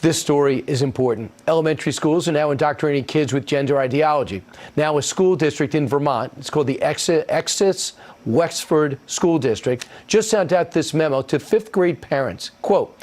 This story is important. Elementary schools are now indoctrinating kids with gender ideology. Now a school district in Vermont, it's called the Essex Wexford School District, just sent out this memo to fifth grade parents. Quote,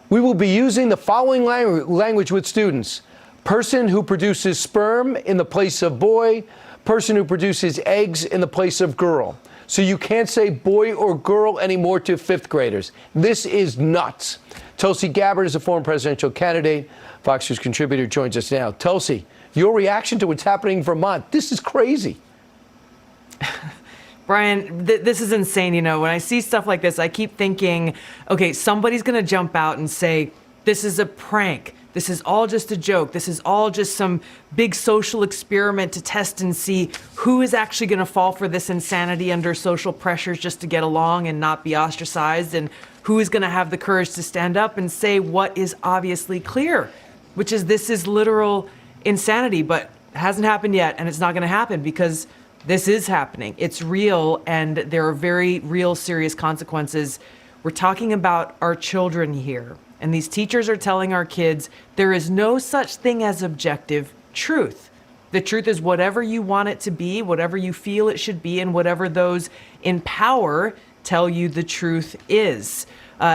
"We will be using the following language with students. Person who produces sperm in the place of boy, person who produces eggs in the place of girl." So you can't say boy or girl anymore to fifth graders. This is nuts. Tulsi Gabbard is a former presidential candidate. Fox News contributor joins us now. Tulsi, your reaction to what's happening in Vermont, this is crazy. Brian, this is insane. You know, when I see stuff like this, I keep thinking, okay, somebody's going to jump out and say, this is a prank. This is all just a joke. This is all just some big social experiment to test and see who is actually going to fall for this insanity under social pressures just to get along and not be ostracized, and who is going to have the courage to stand up and say what is obviously clear, which is this is literal insanity, but it hasn't happened yet, and it's not going to happen because this is happening. It's real, and there are very real, serious consequences. We're talking about our children here. And these teachers are telling our kids there is no such thing as objective truth. The truth is whatever you want it to be, whatever you feel it should be, and whatever those in power tell you the truth is.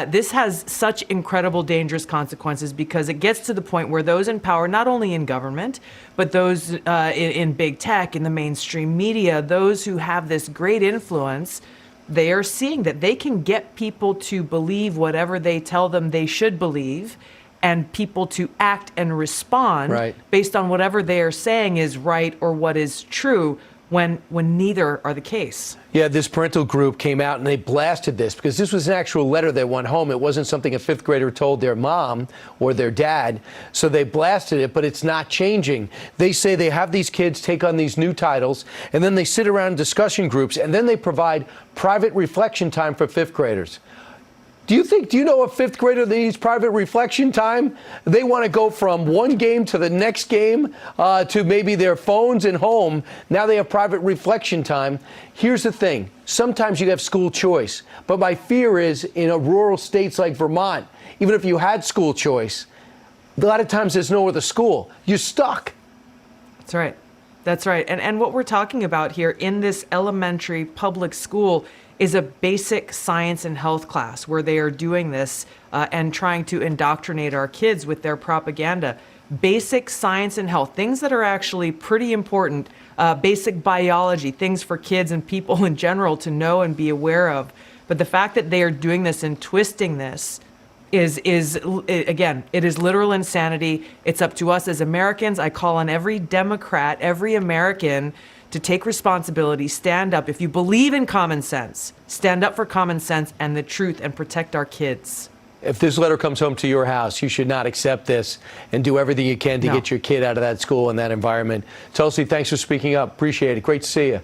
This has such incredible, dangerous consequences because it gets to the point where those in power, not only in government, but those in big tech, in the mainstream media, those who have this great influence, they are seeing that they can get people to believe whatever they tell them they should believe, and people to act and respond based on whatever they are saying is right or what is true, when neither are the case. Yeah, this parental group came out and they blasted this because this was an actual letter that went home. It wasn't something a fifth grader told their mom or their dad. So they blasted it, but it's not changing. They say they have these kids take on these new titles, and then they sit around in discussion groups, and then they provide private reflection time for fifth graders. Do you know a fifth grader that needs private reflection time? They want to go from one game to the next game to maybe their phones and home. Now they have private reflection time. Here's the thing. Sometimes you have school choice. But my fear is in a rural states like Vermont, even if you had school choice, a lot of times there's no other school. You're stuck. That's right. That's right. And what we're talking about here in this elementary public school is a basic science and health class where they are doing this and trying to indoctrinate our kids with their propaganda. Basic science and health, things that are actually pretty important, basic biology, things for kids and people in general to know and be aware of. But the fact that they are doing this and twisting this is again, it is literal insanity. It's up to us as Americans. I call on every Democrat, every American to take responsibility, stand up. If you believe in common sense, stand up for common sense and the truth and protect our kids. If this letter comes home to your house, you should not accept this and do everything you can to get your kid out of that school and that environment. Tulsi, thanks for speaking up. Appreciate it. Great to see you.